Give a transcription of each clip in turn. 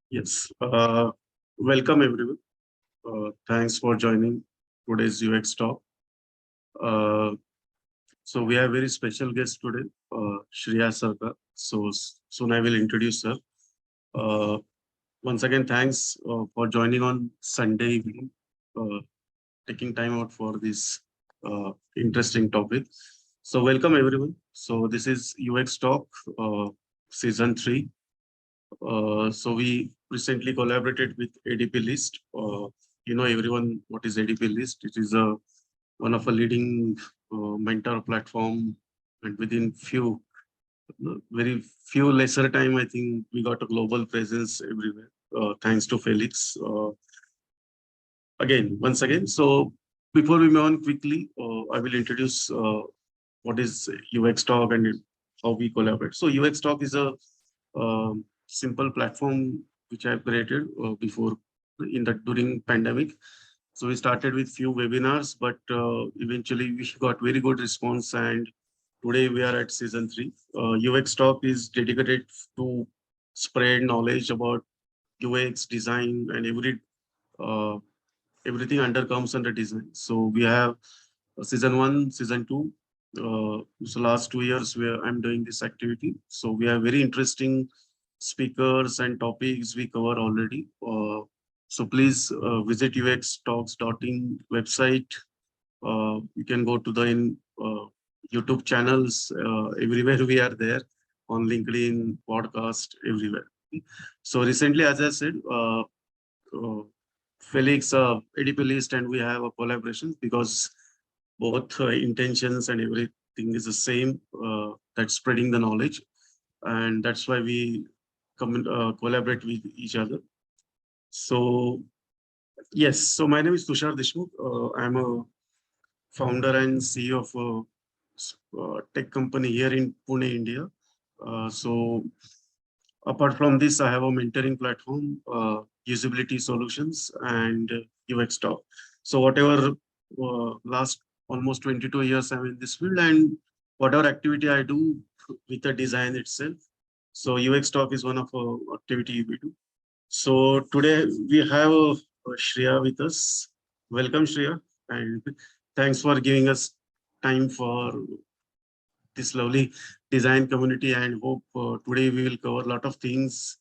Yes. Welcome everyone. Thanks for joining today's UX talk. Uh, so we have very special guest today, Shriya Sarkar. So soon I will introduce her. Uh, Once again, thanks for joining on Sunday evening, uh, taking time out for this interesting topic. So welcome everyone. So this is UX Talk, season 3. So we recently collaborated with ADP List. You know everyone what is ADP List. It is one of a leading mentor platform, and within very few lesser time, I think we got a global presence everywhere. Thanks to Felix. Once again. So before we move on quickly, I will introduce what is UX Talk and how we collaborate. So UX Talk is a simple platform which I've created before in the during pandemic. So we started with few webinars, but eventually we got very good response, and today we are at season 3. UX Talk is dedicated to spread knowledge about UX design and uh, everything under comes under design. So we have season 1, season 2. So last 2 years where I'm doing this activity. So we have very interesting speakers and topics we cover already. So please visit UXTalks.in website. You can go to the YouTube channels. Everywhere we are there, on LinkedIn, podcast, everywhere. So recently, as I said, uh, Felix, ADP List, and we have a collaboration because both intentions and everything is the same. That's spreading the knowledge, and that's why we collaborate with each other. So yes, so my name is Tushar Deshmukh. I'm a founder and CEO of a tech company here in Pune, India. So apart from this, I have a mentoring platform, usability solutions, and UX talk. So whatever last almost 22 years I'm in this field, and whatever activity I do with the design itself. So UX talk is one of activity we do. So today we have Shriya with us. Welcome, Shriya, and thanks for giving us time for this lovely design community. And hope today we will cover a lot of things.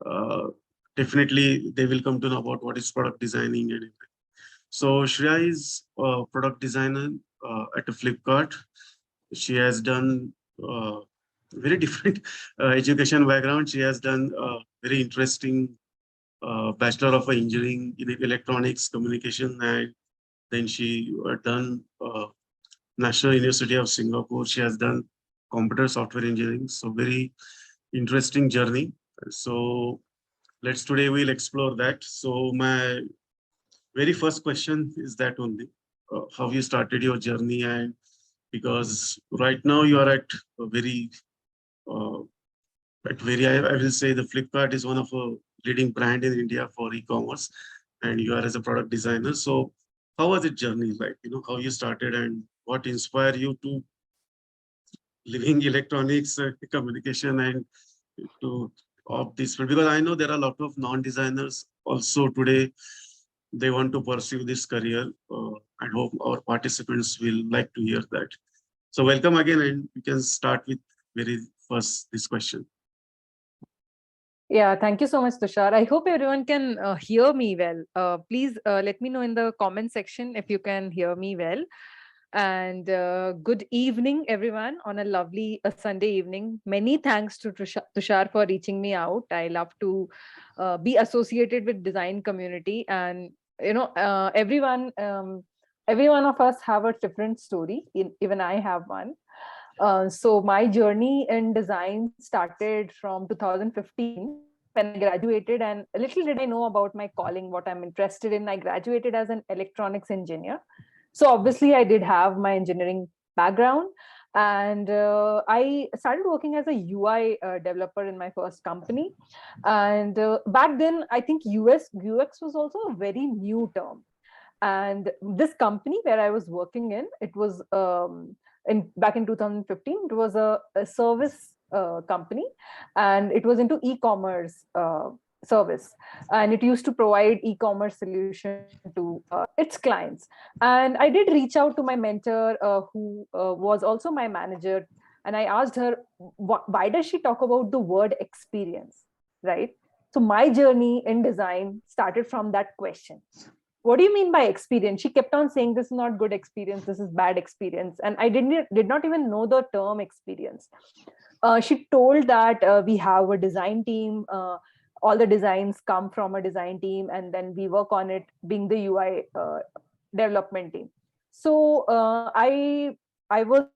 Uh, Definitely, they will come to know about what is product designing and everything. So Shriya is a product designer at a Flipkart. She has done very different education background. She has done very interesting Bachelor of Engineering in Electronics Communication, and then she done National University of Singapore. She has done computer software engineering. So very interesting journey. So let's today we'll explore that. So my very first question is that only how you started your journey, and because right now you are uh, at very I will say the Flipkart is one of a leading brand in India for e-commerce, and you are as a product designer. So how was it journey like? You know how you started and what inspired you to living electronics communication and to opt this field? Because I know there are a lot of non-designers also today. They want to pursue this career. I hope our participants will like to hear that. So welcome again, and we can start with very first this question. Yeah, thank you so much, Tushar. I hope everyone can hear me well. Please let me know in the comment section if you can hear me well. And good evening, everyone, on a lovely Sunday evening. Many thanks to Tushar for reaching me out. I love to be associated with design community, and every one of us have a different story. Even I have one. So my journey in design started from 2015 when I graduated, and little did I know about my calling, what I'm interested in. I graduated as an electronics engineer. So obviously I did have my engineering background, and I started working as a UI developer in my first company. And back then, I think UX was also a very new term. And this company where I was working in, it was in back in 2015, it was a service company, and it was into e-commerce service, and it used to provide e-commerce solution to its clients. And I did reach out to my mentor, who was also my manager, and I asked her, why does she talk about the word experience, right? So my journey in design started from that question. What do you mean by experience? She kept on saying, this is not good experience, this is bad experience, and I did not even know the term experience. She told that we have a design team, all the designs come from a design team, and then we work on it, being the UI development team. So I was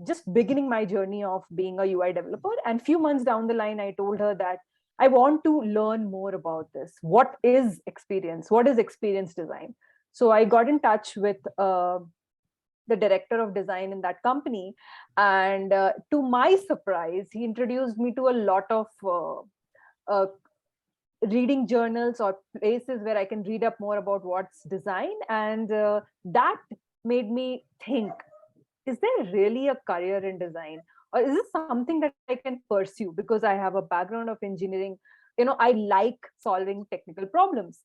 just beginning my journey of being a UI developer, and few months down the line I told her that I want to learn more about this. What is experience? What is experience design? So I got in touch with the director of design in that company, and to my surprise, he introduced me to a lot of uh, reading journals or places where I can read up more about what's design, and that made me think, is there really a career in design, or is this something that I can pursue? Because I have a background of engineering, I like solving technical problems.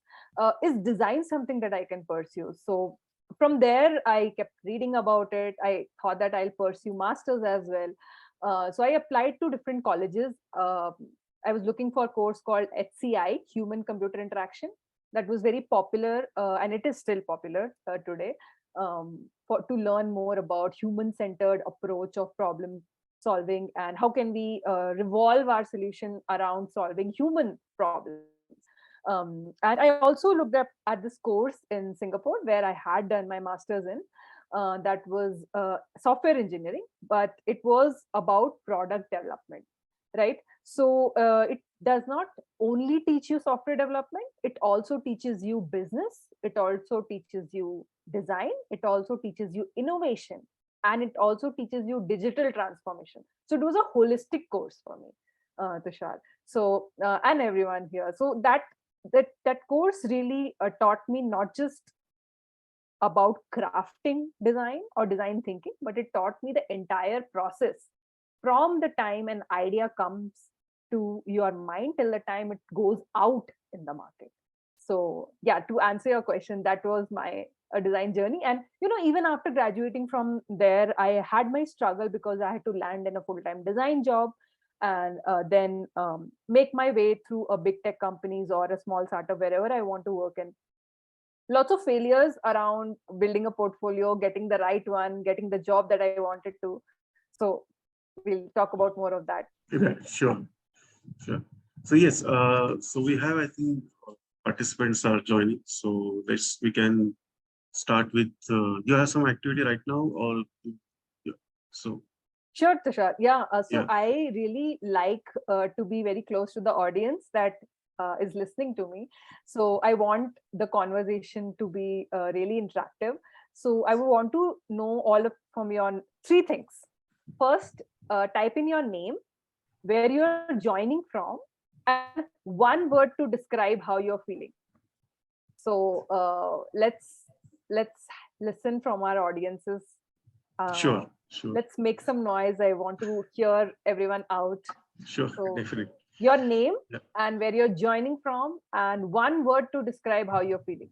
Is design something that I can pursue? So from there I kept reading about it. I thought that I'll pursue masters as well. So I applied to different colleges. I was looking for a course called HCI, Human Computer Interaction. That was very popular, and it is still popular today, to learn more about human-centered approach of problem solving, and how can we revolve our solution around solving human problems. And I also looked up at this course in Singapore where I had done my master's in. That was software engineering, but it was about product development, right? So it does not only teach you software development, it also teaches you business, it also teaches you design, it also teaches you innovation, and it also teaches you digital transformation. So it was a holistic course for me, Tushar. So and everyone here. So that course really taught me not just about crafting design or design thinking, but it taught me the entire process from the time an idea comes to your mind till the time it goes out in the market. So yeah, to answer your question, that was my design journey. And even after graduating from there, I had my struggle because I had to land in a full-time design job, and then make my way through a big tech companies or a small startup, wherever I want to work in. Lots of failures around building a portfolio, getting the right one, getting the job that I wanted to. So we'll talk about more of that. Yeah, sure. So yes, so we have, I think, participants are joining. So we can start with, you have some activity right now, or yeah. So sure, Tushar. Yeah. So yeah. I really like to be very close to the audience that is listening to me. So I want the conversation to be really interactive. So I would want to know from your three things. First, type in your name, where you're joining from, and one word to describe how you're feeling. So let's listen from our audiences. Sure. Let's make some noise. I want to hear everyone out. Sure, So definitely. your name, Yeah. and where you're joining from, and one word to describe how you're feeling.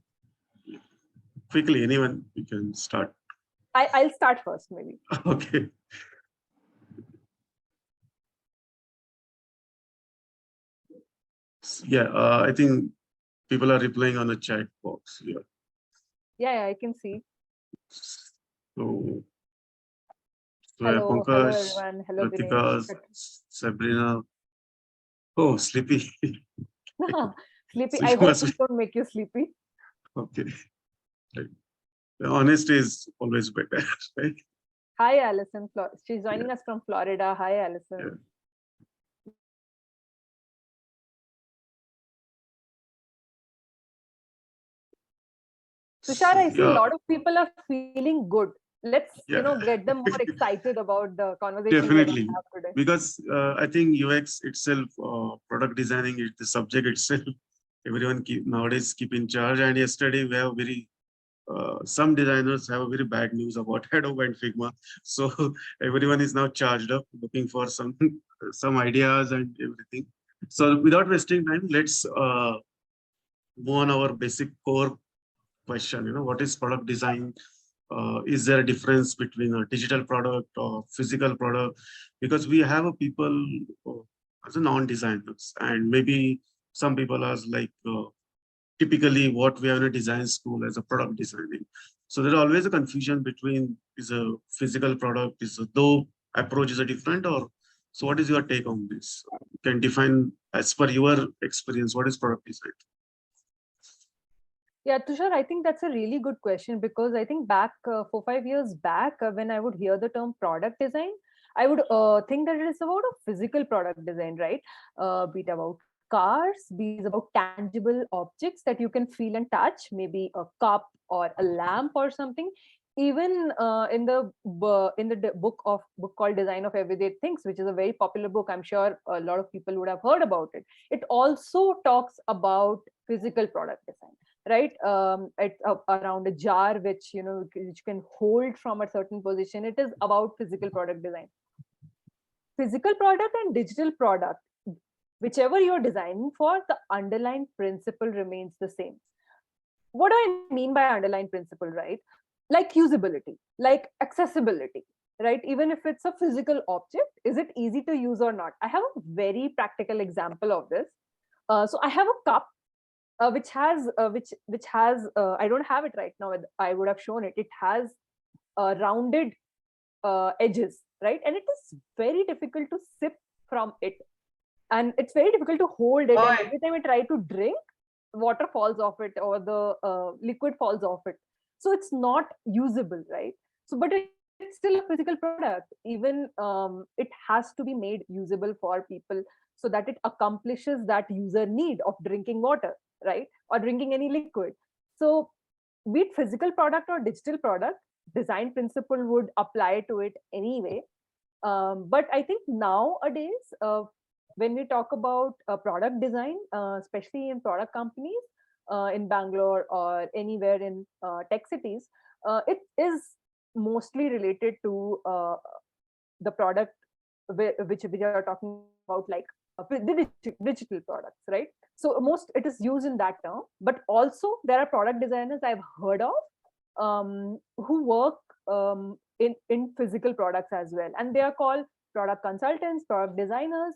Quickly, anyone, you can start. I'll start first, maybe. Okay. Yeah, I think people are replying on the chat box. Yeah. Yeah, I can see. So Hello, Pankaj, everyone. Hello, Ritika, Dinesh. Sabrina. Oh, sleepy. Sleepy. So I you hope must we be don't make you sleepy. okay. Right. The honesty is always better, right? Hi, Alison. She's joining Yeah. us from Florida. Hi, Alison. Yeah. Tushar, I see a Yeah, lot of people are feeling good. Let's, yeah, get them more excited about the conversation we're going to definitely. have today. Because I think UX itself, product designing is the subject itself. Everyone nowadays keep in charge. And yesterday we have very some designers have a very bad news about Adobe and Figma. So everyone is now charged up looking for some some ideas and everything. So without wasting time, let's move on our basic core question. What is product design? Is there a difference between a digital product or physical product? Because we have a people as a non-designers, and maybe some people are like typically what we have in a design school as a product designing. So there's always a confusion between is a physical product, is a though approach is a different, or so what is your take on this? You can define as per your experience, what is product design? Yeah, Tushar, I think that's a really good question, because I think back 4-5 years back, when I would hear the term product design, I would think that it is about a physical product design, right? Be it about cars, be it about tangible objects that you can feel and touch, maybe a cup or a lamp or something. Even in the book called Design of Everyday Things, which is a very popular book, I'm sure a lot of people would have heard about it. It also talks about physical product design, right? It's around a jar which which you can hold from a certain position. It is about physical product design. Physical product and digital product, whichever you're designing for, the underlying principle remains the same. What do I mean by underlying principle, right? Like usability, like accessibility, right? Even if it's a physical object, is it easy to use or not? I have a very practical example of this. So I have a cup which has I don't have it right now. I would have shown it. It has rounded edges, right? And it is very difficult to sip from it, and it's very difficult to hold it. And every time I try to drink, water falls off it, or the liquid falls off it. So it's not usable, right? So, but it's still a physical product. Even it has to be made usable for people, so that it accomplishes that user need of drinking water, right? Or drinking any liquid. So be it physical product or digital product, design principle would apply to it anyway. But I think nowadays, when we talk about product design, especially in product companies in Bangalore or anywhere in tech cities, it is mostly related to the product which we are talking about, like the digital products, right? So most it is used in that term, but also there are product designers I've heard of who work in physical products as well, and they are called product consultants, product designers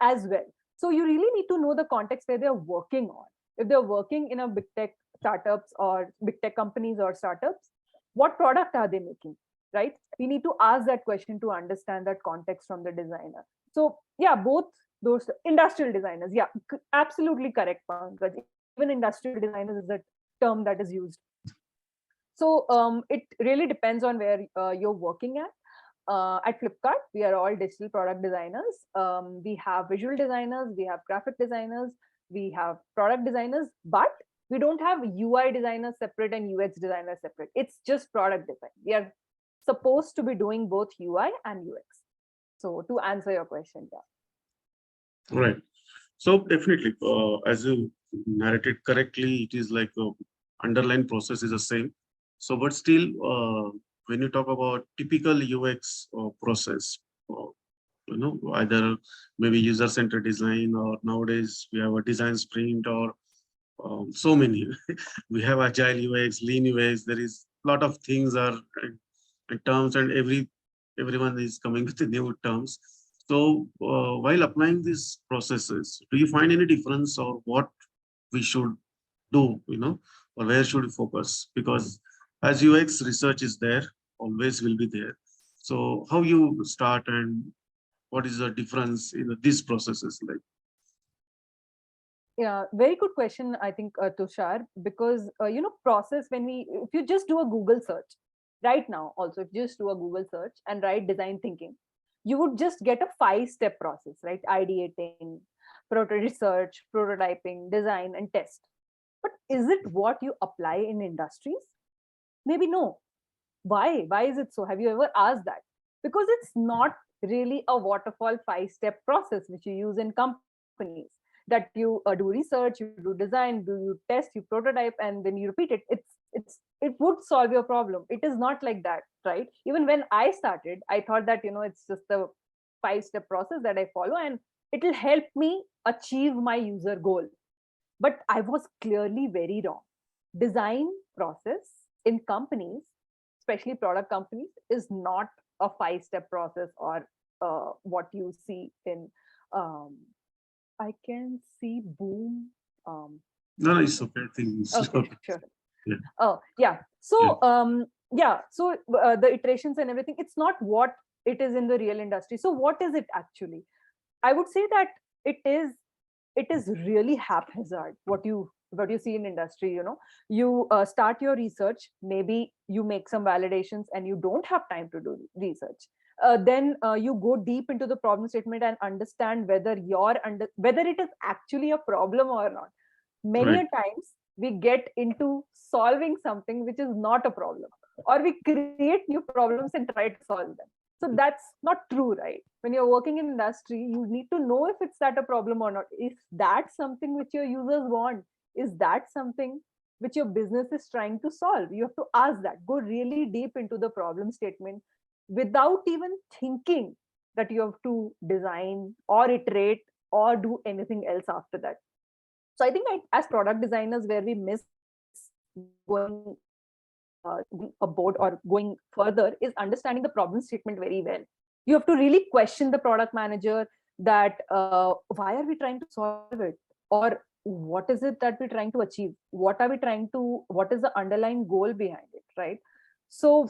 as well. So you really need to know the context where they're working on. If they're working in a big tech startups or big tech companies or startups, what product are they making, right? We need to ask that question to understand that context from the designer. So yeah, both those industrial designers, yeah, absolutely correct, Pankaj. Even industrial designers is a term that is used. So it really depends on where you're working at. At Flipkart, we are all digital product designers. We have visual designers, we have graphic designers, we have product designers, but we don't have UI designers separate and UX designers separate. It's just product design. We are supposed to be doing both UI and UX. So to answer your question, yeah. Right. So definitely, as you narrated correctly, it is like underlying process is the same. So, but still, when you talk about typical UX process, uh, either maybe user-centered design, or nowadays we have a design sprint, or so many. We have agile UX, lean UX. There is a lot of things are terms, and everyone is coming with the new terms. So while applying these processes, do you find any difference, or what we should do, or where should we focus? Because as UX research is there, always will be there. So how you start, and what is the difference in these processes like? Yeah, very good question, I think, Tushar, because, process, if you just do a Google search right now, also, if you just do a Google search and write design thinking, you would just get a 5-step process, right? Ideating, proto research, prototyping, design, and test. But is it what you apply in industries? Maybe no. Why? Why is it so? Have you ever asked that? Because it's not really a waterfall 5-step process which you use in companies, that you do research, you do design, do you test, you prototype, and then you repeat it. It's it would solve your problem. It is not like that, right? Even when I started, I thought that, it's just a 5-step process that I follow and it will help me achieve my user goal. But I was clearly very wrong. Design process in companies, especially product companies, is not a 5-step process or what you see in um, I can see boom. No, it's okay. I think it's Okay, okay. sure. Yeah. Oh, yeah. Yeah. So the iterations and everything, it's not what it is in the real industry. So what is it actually? I would say that it is really haphazard what you see in industry. You start your research, maybe you make some validations and you don't have time to do research. Then you go deep into the problem statement and understand whether it is actually a problem or not. Many Right. a times we get into solving something which is not a problem, or we create new problems and try to solve them. So that's not true, right? When you're working in industry, you need to know if it's that a problem or not. If that's something which your users want, is that something which your business is trying to solve? You have to ask that, go really deep into the problem statement without even thinking that you have to design or iterate or do anything else after that. So I think as product designers, where we miss going aboard or going further is understanding the problem statement very well. You have to really question the product manager that why are we trying to solve it, or what is it that we're trying to achieve, what is the underlying goal behind it, right? So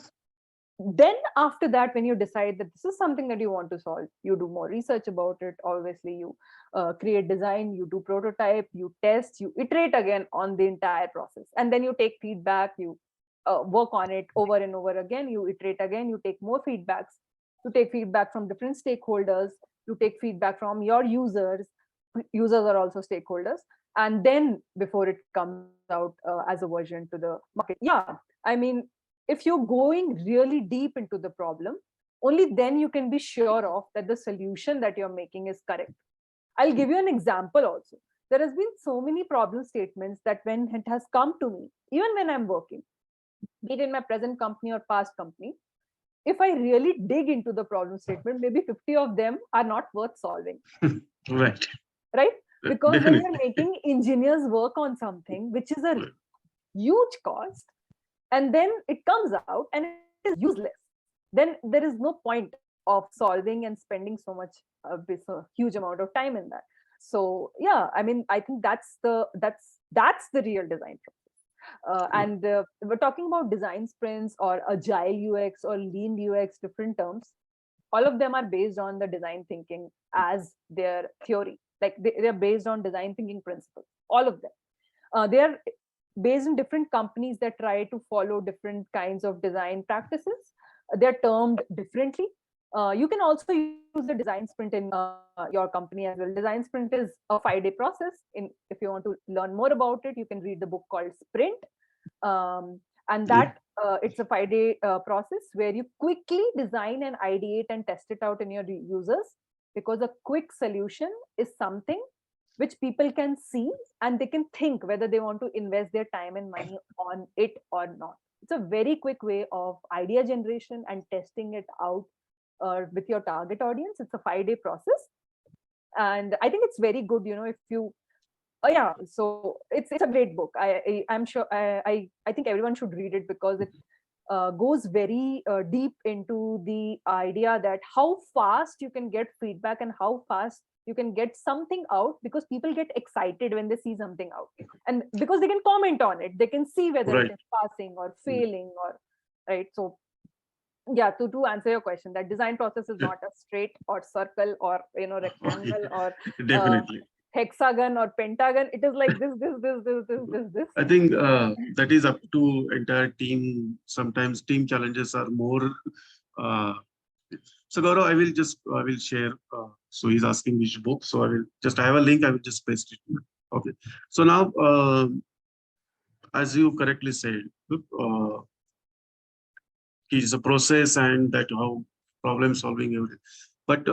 then after that, when you decide that this is something that you want to solve, you do more research about it. Obviously, you create design, you do prototype, you test, you iterate again on the entire process, and then you take feedback, you work on it over and over again, you iterate again, you take more feedbacks, you take feedback from different stakeholders, you take feedback from your users are also stakeholders, and then before it comes out as a version to the market. Yeah, I mean, if you're going really deep into the problem, only then you can be sure of that the solution that you're making is correct. I'll give you an example also. There has been so many problem statements that when it has come to me, even when I'm working, be it in my present company or past company, if I really dig into the problem statement, maybe 50 of them are not worth solving, Right. right? Because when you're Definitely. making engineers work on something which is a Right. huge cost, and then it comes out and it is useless, then there is no point of solving and spending so much this huge amount of time in that. So yeah, I mean, I think that's the real design process. And we're talking about design sprints or agile UX or lean UX, different terms. All of them are based on the design thinking as their theory. Like they're based on design thinking principles, all of them. They are based in different companies that try to follow different kinds of design practices. They're termed differently. You can also use a design sprint in your company as well. Design sprint is a 5-day process. If you want to learn more about it, you can read the book called Sprint. And Yeah. that it's a 5-day process where you quickly design and ideate and test it out in your users, because a quick solution is something which people can see and they can think whether they want to invest their time and money on it or not. It's a very quick way of idea generation and testing it out with your target audience. It's a 5-day process, and I think it's very good. If you yeah, so it's a great book. I'm sure I think everyone should read it, because it goes very deep into the idea that how fast you can get feedback and how fast you can get something out, because people get excited when they see something out, and because they can comment on it, they can see whether it Right. is passing or failing, or right. So yeah, to answer your question, that design process is Yeah. not a straight or circle or Okay. rectangle or uh, Definitely. hexagon or pentagon. It is like this. I think that is up to entire team. Sometimes team challenges are more. Uh, so Gaurav, I will share. So he's asking which book. So I have a link. I will just paste it. Okay. So now, as you correctly said, it is a process and that how problem solving everything. But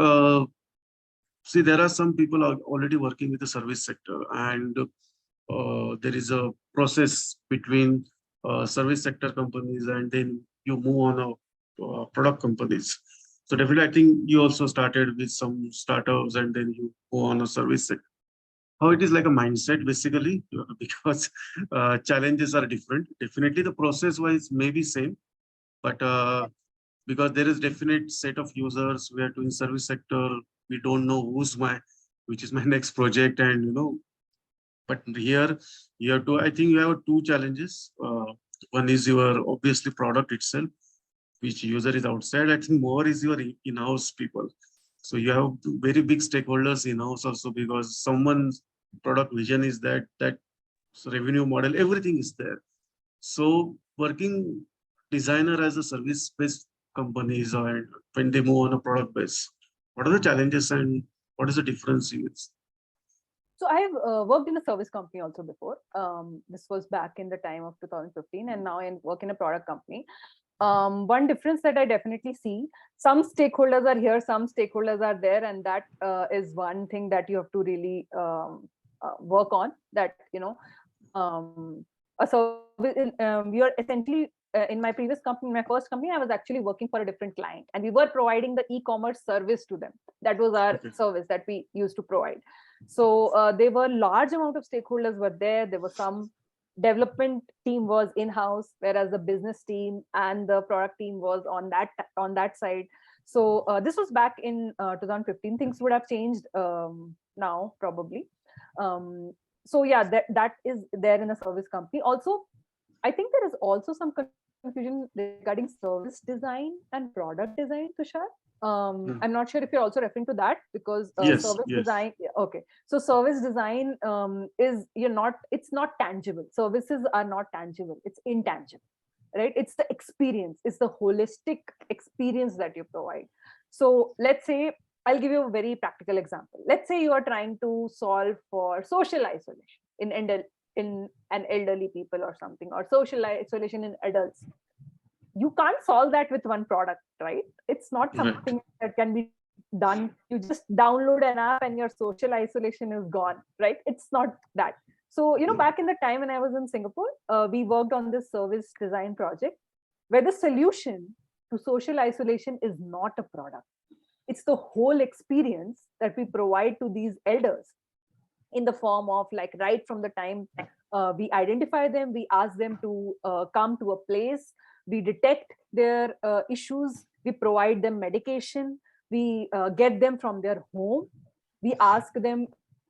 see, there are some people are already working with the service sector, and there is a process between service sector companies, and then you move on product companies. So definitely, I think you also started with some startups, and then you go on a service sector. How it is like a mindset basically, because challenges are different. Definitely, the process wise may be same, but because there is definite set of users, we are doing service sector. We don't know which is my next project, and but here you have to. I think you have two challenges. One is your obviously product itself, which user is outside. I think more is your in-house people. So you have very big stakeholders in-house also, because someone's product vision is that revenue model, everything is there. So working designer as a service-based companies, or when they move on a product base, what are the challenges and what is the difference in it? So I've worked in a service company also before. This was back in the time of 2015, and now I work in a product company. One difference that I definitely see, some stakeholders are here, some stakeholders are there, and that is one thing that you have to really work on. That a service, you're essentially in my previous company, my first company, I was actually working for a different client, and we were providing the e-commerce service to them. That was our service that we used to provide. So there were large amount of stakeholders were there. There was some development team was in-house, whereas the business team and the product team was on that side. So this was back in 2015. Things would have changed now probably. So yeah, that is there in a service company. Also, I think there is also some confusion regarding service design and product design, Tushar. I'm not sure if you're also referring to that, because Yes, service yes. design, okay. So service design it's not tangible. Services are not tangible. It's intangible, right? It's the experience. It's the holistic experience that you provide. So let's say, I'll give you a very practical example. Let's say you are trying to solve for social isolation in an elderly people or something, or social isolation in adults. You can't solve that with one product, right? It's not something that can be done. You just download an app and your social isolation is gone, right? It's not that. So back in the time when I was in Singapore, we worked on this service design project where the solution to social isolation is not a product. It's the whole experience that we provide to these elders, in the form of, like, right from the time we identify them, we ask them to come to a place, we detect their issues, we provide them medication, we get them from their home, we ask them,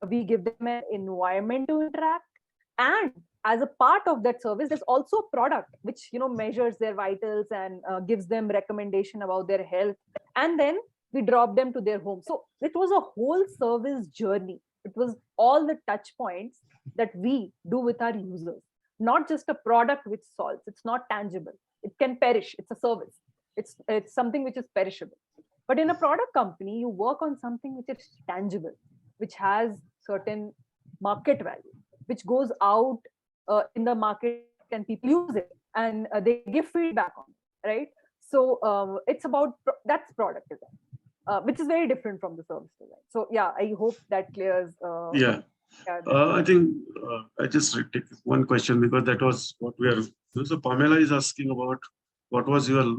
we give them an environment to interact, and as a part of that service, there's also a product which measures their vitals and gives them recommendation about their health, and then we drop them to their home. So it was a whole service journey. It was all the touch points that we do with our users, not just a product which solves. It's not tangible. It can perish. It's a service. It's something which is perishable. But in a product company, you work on something which is tangible, which has certain market value, which goes out in the market and people use it, and they give feedback on it, right? So it's about that's product design, which is very different from the service design. So yeah, I hope that clears. Yeah. I think I just take one question, because that was what we are. So Pamela is asking about what was your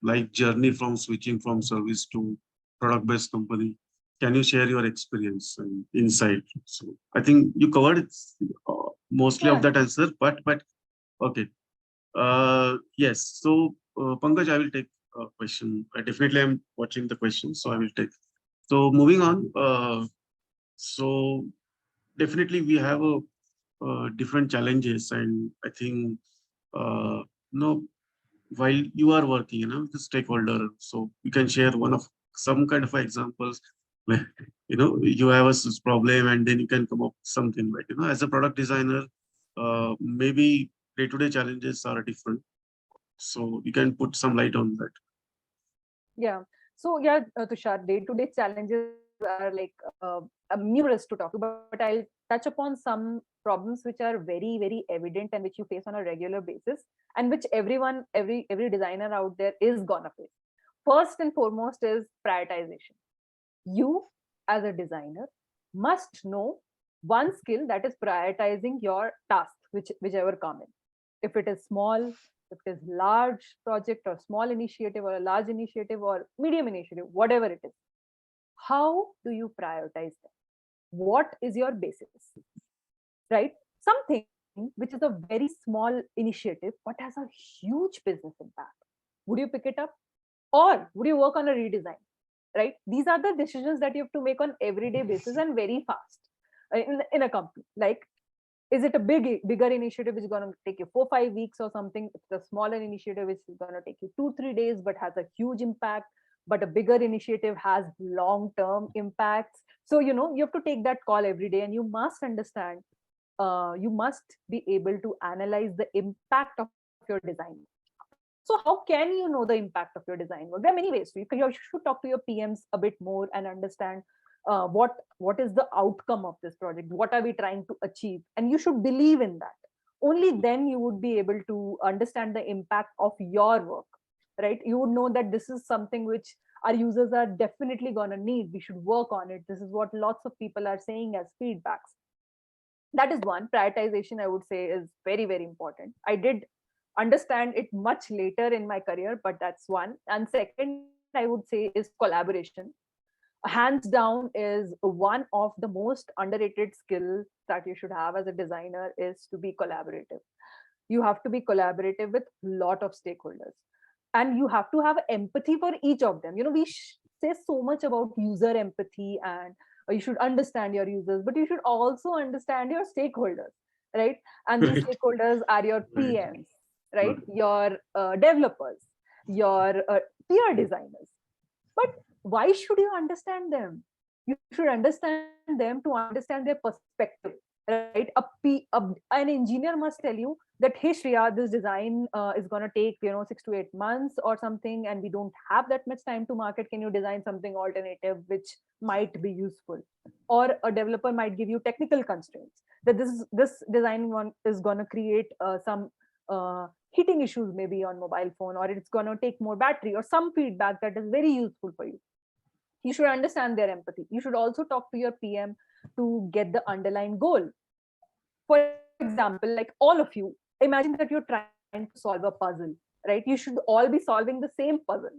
life journey from switching from service to product-based company. Can you share your experience and insight? So I think you covered mostly of that answer, but okay. Yes. So Pankaj, I will take a question. I definitely am watching the question, so I will take. So moving on. So definitely we have different challenges, and I think while you are working, the stakeholder, so you can share some kind of examples where you have a problem, and then you can come up with something, like as a product designer, maybe day-to-day challenges are different, so you can put some light on that. Yeah. So yeah, Tushar, day-to-day challenges are like numerous to talk about, but I'll touch upon some problems which are very, very evident and which you face on a regular basis, and which every designer out there is gonna face. First and foremost is prioritization. You, as a designer, must know one skill, that is prioritizing your tasks, whichever come in. If it is small, if it is large project or small initiative or a large initiative or medium initiative, whatever it is, how do you prioritize them? What is your basis? Right? Something which is a very small initiative but has a huge business impact. Would you pick it up? Or would you work on a redesign? Right? These are the decisions that you have to make on everyday basis and very fast in a company. Like, is it a bigger initiative which is going to take you 4-5 weeks or something? It's a smaller initiative which is going to take you 2-3 days but has a huge impact. But a bigger initiative has long-term impacts. So you have to take that call every day, and you must understand, you must be able to analyze the impact of your design. So how can you know the impact of your design work? There are many ways. You should talk to your PMs a bit more and understand what is the outcome of this project, what are we trying to achieve, and you should believe in that. Only then you would be able to understand the impact of your work, right? You would know that this is something which our users are definitely going to need. We should work on it. This is what lots of people are saying as feedbacks. That is one. Prioritization, I would say, is very, very important. I did understand it much later in my career, but that's one. And second, I would say, is collaboration. Hands down is one of the most underrated skills that you should have as a designer, is to be collaborative. You have to be collaborative with a lot of stakeholders, and you have to have empathy for each of them. We say so much about user empathy, and you should understand your users, but you should also understand your stakeholders, right? And these Right. stakeholders are your Right. PMs, right? Right. Your developers, your peer designers. But why should you understand them? You should understand them to understand their perspective, right? An engineer must tell you that, hey Shriya, this design is going to take 6 to 8 months or something, and we don't have that much time to market. Can you design something alternative which might be useful? Or a developer might give you technical constraints that this design one is going to create some heating issues maybe on mobile phone, or it's going to take more battery, or some feedback that is very useful for you. You should understand their empathy. You should also talk to your PM to get the underlying goal. For example, like all of you, imagine that you're trying to solve a puzzle, right? You should all be solving the same puzzle,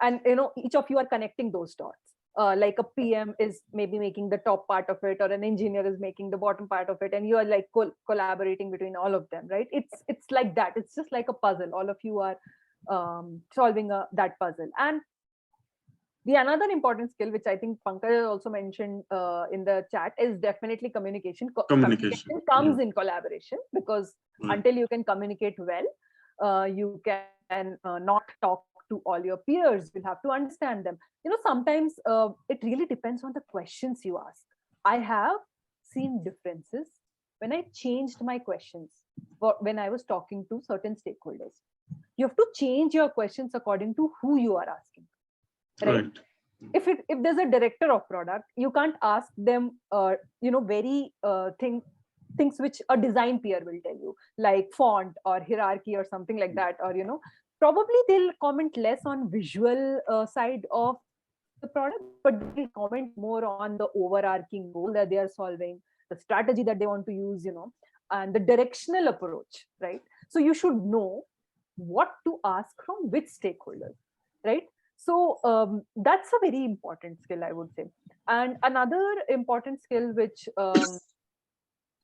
and each of you are connecting those dots. Like a PM is maybe making the top part of it, or an engineer is making the bottom part of it, and you are like collaborating between all of them, right? It's like that. It's just like a puzzle. All of you are solving that puzzle. And the another important skill, which I think Pankaj also mentioned in the chat, is definitely communication. Communication. Communication Yeah. comes in collaboration, because Right. until you can communicate well, you can not talk to all your peers. You'll have to understand them. Sometimes it really depends on the questions you ask. I have seen differences when I changed my questions when I was talking to certain stakeholders. You have to change your questions according to who you are asking, right? Right. If there's a director of product, you can't ask them very things which a design peer will tell you, like font or hierarchy or something like that. Or probably they'll comment less on visual side of the product, but they'll comment more on the overarching goal that they are solving, the strategy that they want to use, and the directional approach, right? So you should know what to ask from which stakeholders, right? So that's a very important skill, I would say. And another important skill which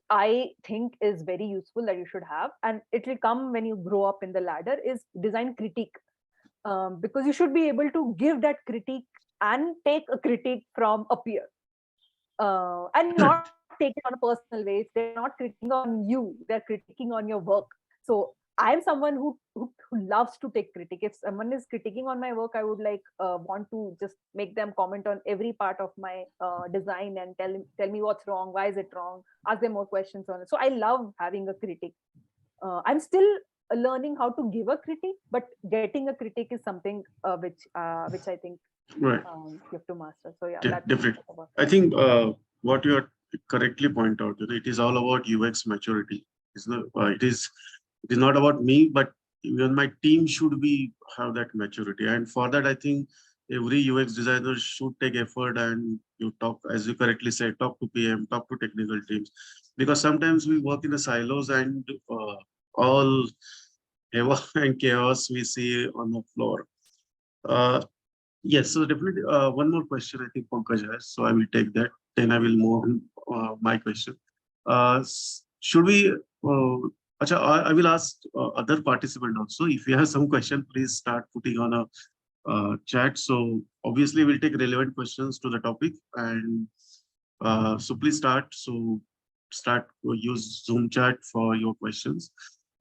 I think is very useful that you should have, and it will come when you grow up in the ladder, is design critique. Because you should be able to give that critique and take a critique from a peer, and not take it on a personal way. They're not critiquing on you, they're critiquing on your work. So I'm someone who loves to take critique. If someone is critiquing on my work, I would like want to just make them comment on every part of my design and tell me what's wrong, why is it wrong, ask them more questions on it. So I love having a critique. I'm still learning how to give a critique, but getting a critique is something which I think Right. you have to master. So yeah, Definitely. that's about I it. think what you are correctly point out, it is all about UX maturity. It is not about me, but even my team should be have that maturity. And for that, I think every UX designer should take effort, and you talk, as you correctly said, talk to PM, talk to technical teams, because sometimes we work in the silos, and all havoc and chaos we see on the floor. Yes, so definitely one more question I think Pankaj has, so I will take that. Then I will move on my question. Should we? Acha, I will ask other participants also. If you have some question, please start putting on a chat. So obviously, we'll take relevant questions to the topic, and so please start. So start use Zoom chat for your questions.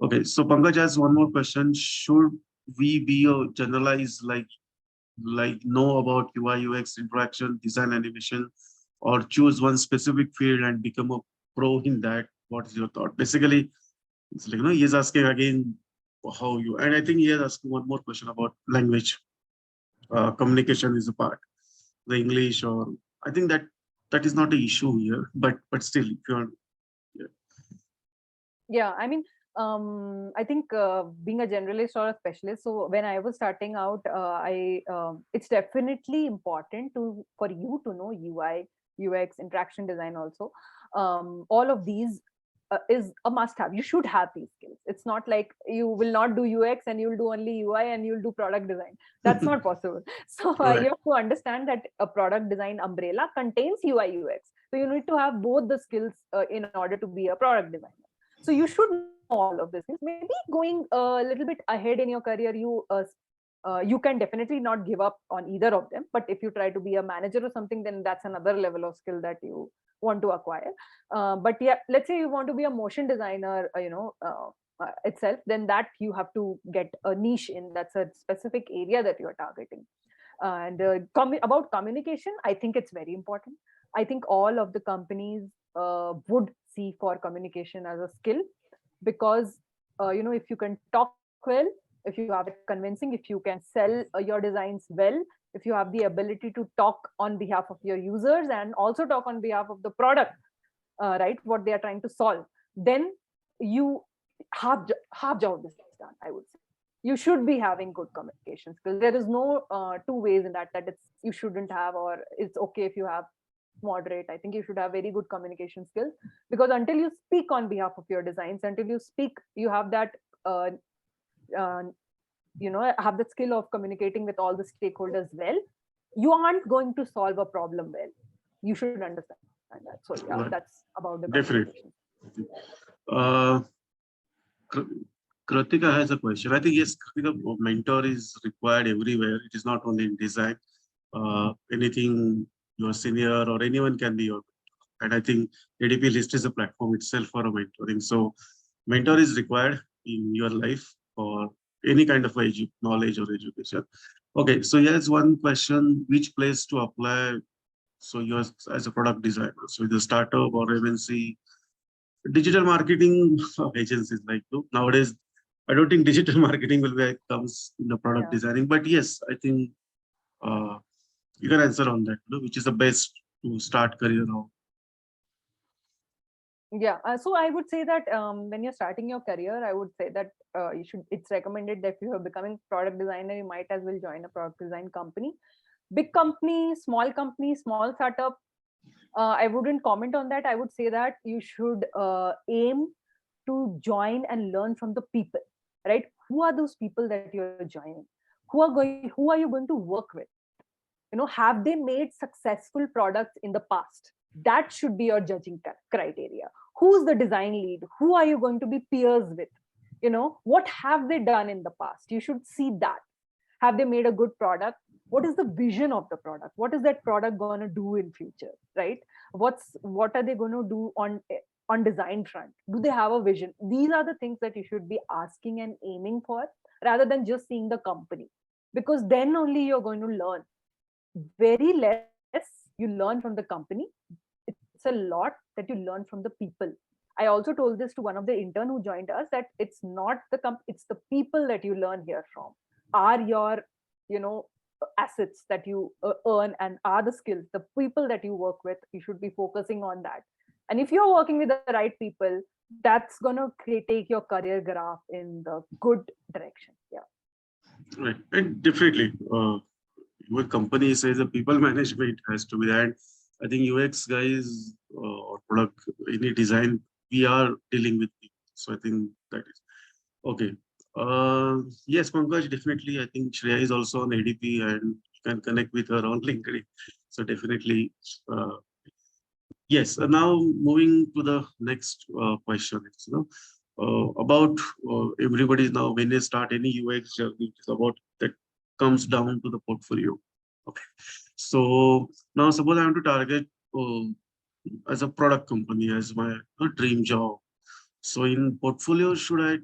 Okay, so Pankaj has one more question. Should we be a generalized like know about UI UX interaction, design animation, or choose one specific field and become a pro in that? What is your thought? Basically, it's like he is asking again how you, and I think he is asking one more question about language. Communication is a part, the English, or I think that is not an issue here, but still, if you're yeah. Yeah, I mean, I think being a generalist or a specialist. So when I was starting out, it's definitely important for you to know UI, UX, interaction design also. All of these is a must-have. You should have these skills. It's not like you will not do UX and you'll do only UI and you'll do product design. That's not possible. So Right. you have to understand that a product design umbrella contains UI, UX. So you need to have both the skills in order to be a product designer. So you should know all of these things. Maybe going a little bit ahead in your career, you can definitely not give up on either of them. But if you try to be a manager or something, then that's another level of skill that you want to acquire. But yeah, let's say you want to be a motion designer, itself, then that you have to get a niche in. That's a specific area that you are targeting. And about communication, I think it's very important. I think all of the companies would see for communication as a skill, because if you can talk well, if you have that convincing, if you can sell your designs well, if you have the ability to talk on behalf of your users and also talk on behalf of the product, right, what they are trying to solve, then you half job is done, I would say. You should be having good communication skills. There is no two ways in that it's you shouldn't have, or it's okay if you have moderate. I think you should have very good communication skills, because until you speak on behalf of your designs, until you speak, you have that uh, uh, have that skill of communicating with all the stakeholders well, you aren't going to solve a problem well. You should understand that. So yeah, Right. that's about the Definitely. communication. Uh, Kr- Kritika has a question. I think yes, Kritika, mentor is required everywhere. It is not only in design. Anything your senior or anyone can be your mentor. And I think ADP List is a platform itself for a mentoring. So mentor is required in your life for any kind of knowledge or education. Okay, so here's one question: which place to apply? So you're as a product designer, so with a startup or MNC, digital marketing agencies like nowadays. I don't think digital marketing will be comes in the product Yeah. designing, but yes, I think uh, you can answer on that. Which is the best to start career on? Yeah, so I would say that when you're starting your career, I would say that it's recommended that if you are becoming product designer, you might as well join a product design company. Big company, small startup, I wouldn't comment on that. I would say that you should aim to join and learn from the people, right? Who are those people that you're joining? Who are you going to work with? Have they made successful products in the past? That should be your judging criteria. Who's the design lead? Who are you going to be peers with? What have they done in the past? You should see that. Have they made a good product? What is the vision of the product? What is that product going to do in future, right? What are they going to do on design front? Do they have a vision? These are the things that you should be asking and aiming for, rather than just seeing the company, because then only you're going to learn. Very less you learn from the company. It's a lot that you learn from the people. I also told this to one of the intern who joined us, that it's not it's the people that you learn here from, are your you know assets that you earn, and are the skills, the people that you work with. You should be focusing on that. And if you're working with the right people, that's going to take your career graph in the good direction. Yeah. Right, and definitely, your company says the people management has to be there. And I think UX guys or product any design, we are dealing with people. So I think that is. Okay. Yes, Pankaj, definitely. I think Shriya is also on ADP and you can connect with her on LinkedIn. So definitely, uh, yes. Now moving to the next question, about everybody now when they start any UX journey, it's about that comes down to the portfolio. Okay. So now suppose I want to target as a product company as my dream job. So in portfolio, should I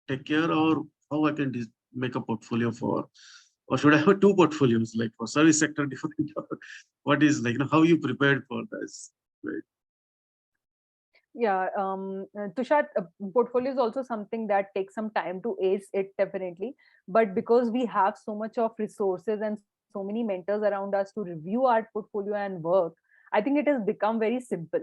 take care or how I can make a portfolio for, or should I have two portfolios like for service sector different? What is like, how you prepared for this? Right. Yeah, Tushar, portfolio is also something that takes some time to ace it, definitely. But because we have so much of resources and so many mentors around us to review our portfolio and work, I think it has become very simple.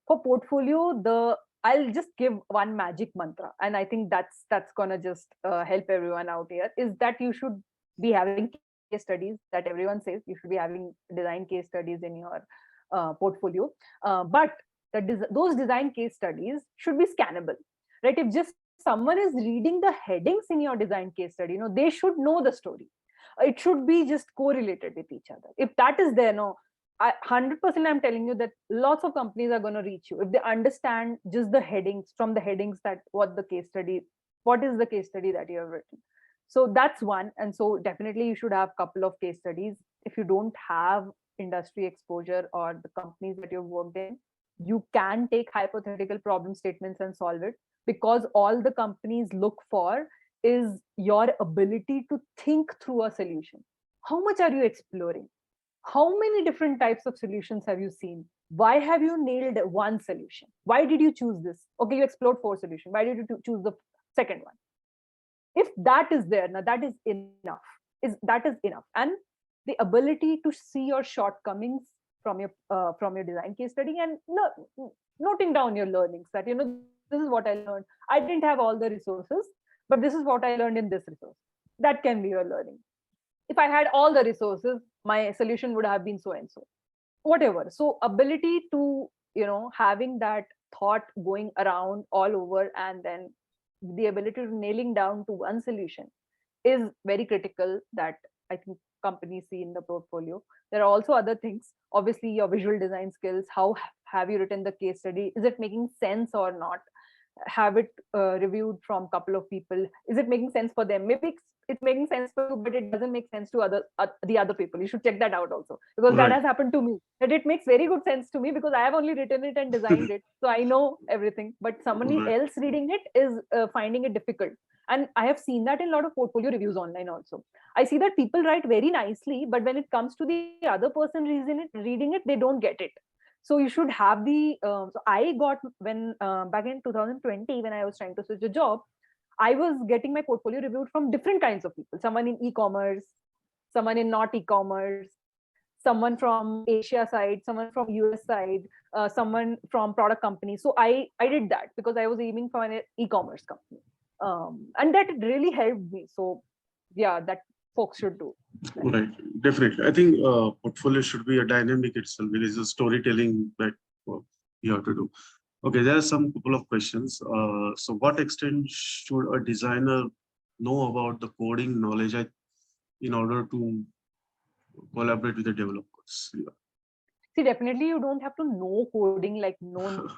For portfolio, I'll just give one magic mantra, and I think that's gonna just help everyone out here. Is that you should be having case studies, that everyone says you should be having design case studies in your portfolio, but those design case studies should be scannable, right? If just someone is reading the headings in your design case study, they should know the story. It should be just correlated with each other. If that is there, no, 100% I'm telling you that lots of companies are going to reach you if they understand just the headings, from the headings, that what is the case study that you have written. So that's one. And so definitely you should have a couple of case studies. If you don't have industry exposure or the companies that you've worked in, you can take hypothetical problem statements and solve it, because all the companies look for is your ability to think through a solution. How much are you exploring? How many different types of solutions have you seen? Why have you nailed one solution? Why did you choose this? Okay, you explored four solutions. Why did you choose the second one? If that is there, now that is enough. That is enough. And the ability to see your shortcomings from your design case study, and noting down your learnings, that this is what I learned. I didn't have all the resources, but this is what I learned in this resource. That can be your learning. If I had all the resources, my solution would have been so and so, whatever. So ability to, having that thought going around all over, and then the ability to nailing down to one solution is very critical, that I think companies see in the portfolio. There are also other things, obviously your visual design skills. How have you written the case study? Is it making sense or not? Have it reviewed from a couple of people. Is it making sense for them? Maybe it's making sense for you, but it doesn't make sense to the other people. You should check that out also, because that Right. has happened to me, that it makes very good sense to me because I have only written it and designed it, so I know everything, but somebody Right. else reading it is finding it difficult. And I have seen that in a lot of portfolio reviews online also. I see that people write very nicely, but when it comes to the other person reading it, they don't get it. So you should have the so I got, when back in 2020, when I was trying to switch a job, I was getting my portfolio reviewed from different kinds of people. Someone in e-commerce, someone in not e-commerce, someone from Asia side, someone from US side, someone from product company. So I did that because I was aiming for an e-commerce company, and that really helped me. So yeah, that folks should do. Right. Definitely. I think portfolio should be a dynamic itself. It is a storytelling that you have to do. Okay, there are some couple of questions. So what extent should a designer know about the coding knowledge in order to collaborate with the developers? Yeah. See, definitely you don't have to know coding, like no,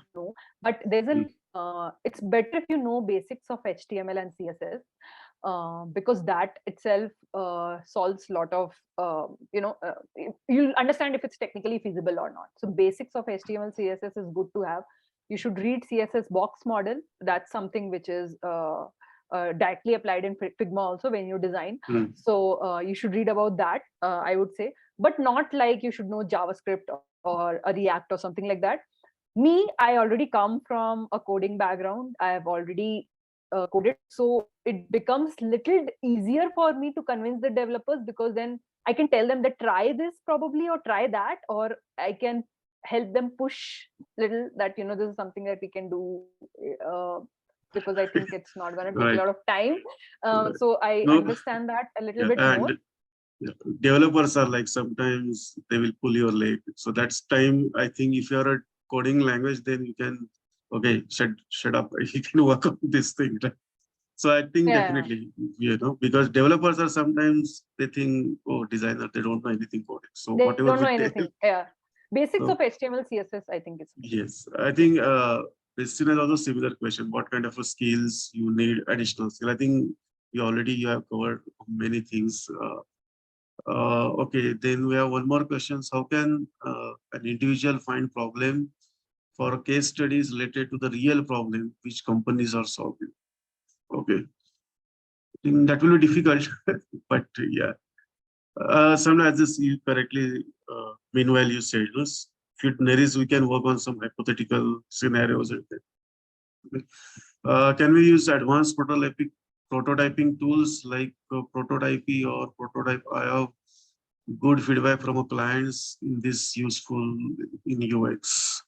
but there's Mm. it's better if you know basics of HTML and CSS, because that itself solves a lot of, you'll understand if it's technically feasible or not. So basics of HTML, CSS is good to have. You should read CSS box model. That's something which is directly applied in Figma also when you design. Mm. So you should read about that, I would say, but not like you should know JavaScript or a React or something like that. Me, I already come from a coding background. I have already coded, so it becomes little easier for me to convince the developers, because then I can tell them that try this probably, or try that, or I can help them push little, that this is something that we can do, because I think it's not going to take a lot Right. of time. Right. So I No. understand that a little Yeah. bit more. And yeah, developers are like sometimes they will pull your leg. So that's time. I think if you're a coding language, then you can okay shut up. You can work on this thing. Right? So I think Yeah, definitely, because developers are sometimes they think, oh, designer, they don't know anything coding. So they whatever don't know we tell, anything. Yeah, basics of so HTML, CSS, I think it's fine. yes, I think question is also similar question. What kind of a skills you need additional skill? I think you have covered many things. Okay, then we have one more question. How can an individual find problem for case studies related to the real problem which companies are solving? Okay, I think that will be difficult, but yeah. Sometimes this you correctly, meanwhile you said, we can work on some hypothetical scenarios. Can we use advanced prototyping tools like Prototypey or Prototype? I have good feedback from our clients in this useful in UX.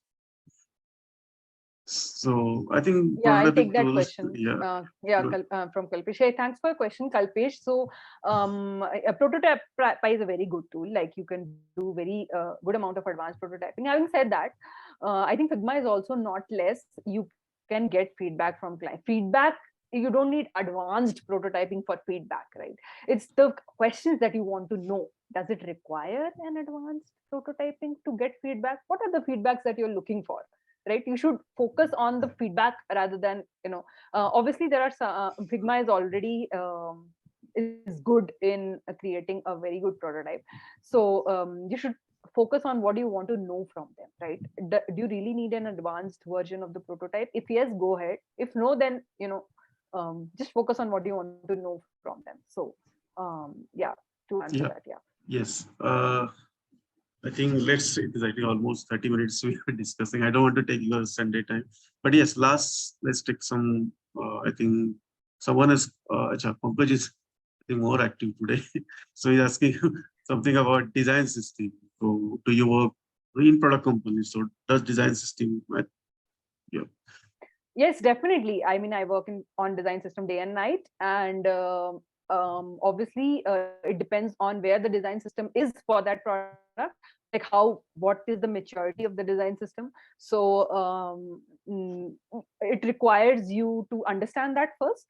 So I think Yeah, I'll take prototyping that tools, question. yeah. Yeah, Good. from Kalpesh. Hey, thanks for your question, Kalpesh. So, a prototype is a very good tool. Like you can do very good amount of advanced prototyping. Having said that, I think Figma is also not less. You can get feedback from client. Feedback, you don't need advanced prototyping for feedback, right? It's the questions that you want to know. Does it require an advanced prototyping to get feedback? What are the feedbacks that you're looking for? Right, you should focus on the feedback rather than obviously there are Figma is already is good in creating a very good prototype. So you should focus on what you want to know from them, right? Do you really need an advanced version of the prototype? If yes, go ahead. If no, then just focus on what you want to know from them. So yeah, to answer Yeah. that, yeah. Yes. I think it is I think almost 30 minutes we are discussing. I don't want to take your Sunday time. But yes, let's take some, I think someone is, Pankaj is I think more active today. So he's asking something about design system. So do you work in product companies? So does design system, yeah. Yes, definitely. I mean, I work on design system day and night, and obviously, it depends on where the design system is for that product. Like what is the maturity of the design system? So it requires you to understand that first.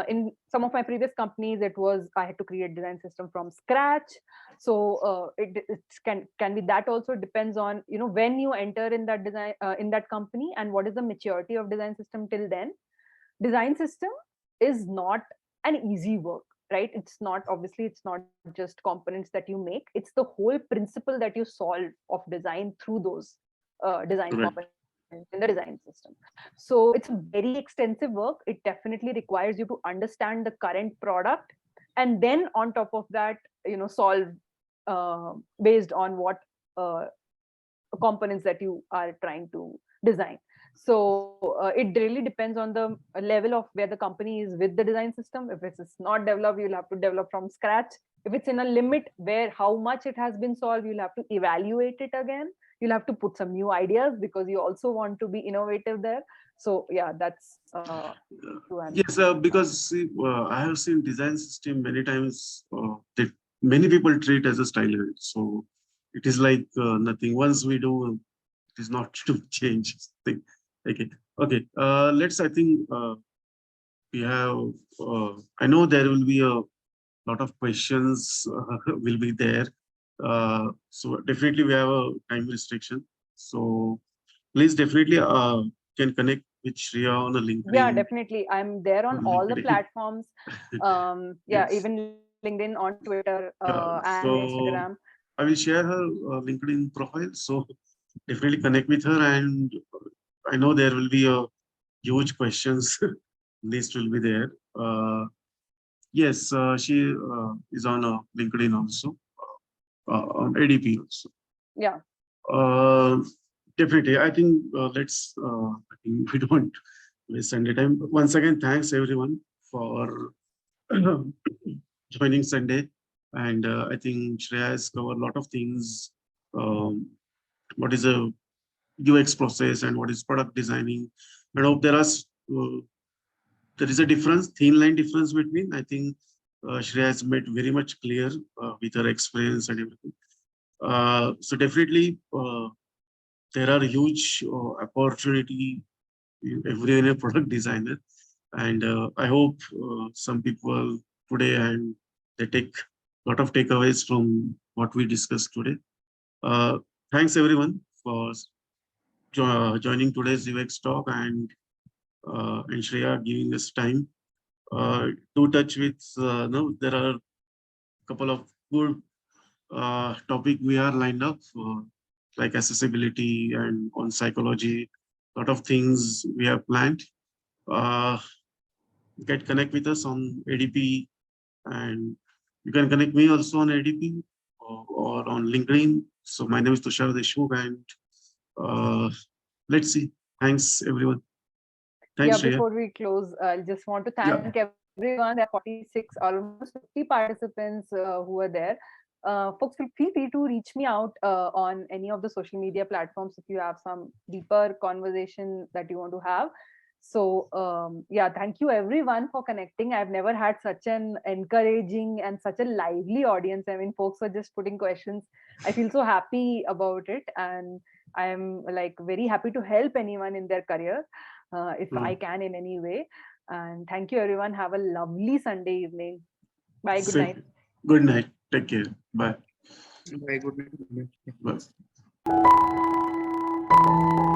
In some of my previous companies, it was I had to create design system from scratch. So it can be that also depends on when you enter in that design in that company and what is the maturity of design system till then. Design system is not an easy work, right? It's not just components that you make, it's the whole principle that you solve of design through those design Correct. components in the design system. So it's very extensive work. It definitely requires you to understand the current product, and then on top of that solve based on what uh, components that you are trying to design. So it really depends on the level of where the company is with the design system. If it's not developed, you'll have to develop from scratch. If it's in a limit where how much it has been solved, you'll have to evaluate it again. You'll have to put some new ideas because you also want to be innovative there. So yeah, that's to answer Yes, that. because see, I have seen design system many times that many people treat as a style guide. So it is like nothing. Once we do, it is not to change thing. Okay, okay. Let's. I think we have. I know there will be a lot of questions will be there. So definitely we have a time restriction. So please definitely can connect with Shriya on a Yeah, LinkedIn. definitely. I'm there on On all the LinkedIn. platforms. Yeah, Yes. even LinkedIn, on Twitter, Yeah. and Instagram. So I will share her LinkedIn profile. So definitely connect with her, and I know there will be a huge questions list will be there. Yes, she is on LinkedIn also, on ADP also. Yeah. Uh, Definitely, I think I think we don't waste any time. Once again, thanks everyone for joining Sunday. And I think Shreya has covered a lot of things. Um, what is a UX process and what is product designing. I hope there is a difference, thin line difference between. I think Shreya has made very much clear with her experience and everything. So definitely, there are huge opportunity every in a product designer. And I hope some people today and they take a lot of takeaways from what we discussed today. Thanks everyone for joining today's UX talk and Shriya giving us time to touch with. No, there are a couple of good topic we are lined up for, like accessibility and on psychology. A lot of things we have planned. Uh, get connect with us on ADP, and you can connect me also on ADP or on LinkedIn. So my name is Tushar Deshmukh, and uh, let's see. Thanks everyone. Yeah, Thanks, Shreya. before we close, I just want to Yeah. thank everyone. There are 46, almost 50 participants who are there. Folks, feel free to reach me out on any of the social media platforms if you have some deeper conversation that you want to have. So, yeah, thank you everyone for connecting. I've never had such an encouraging and such a lively audience. I mean, folks were just putting questions. I feel so happy about it. And I'm like very happy to help anyone in their career if I can in any way. And thank you, everyone. Have a lovely Sunday evening. Bye. Good night. Good night. Take care. Bye. Bye. Good night. Bye.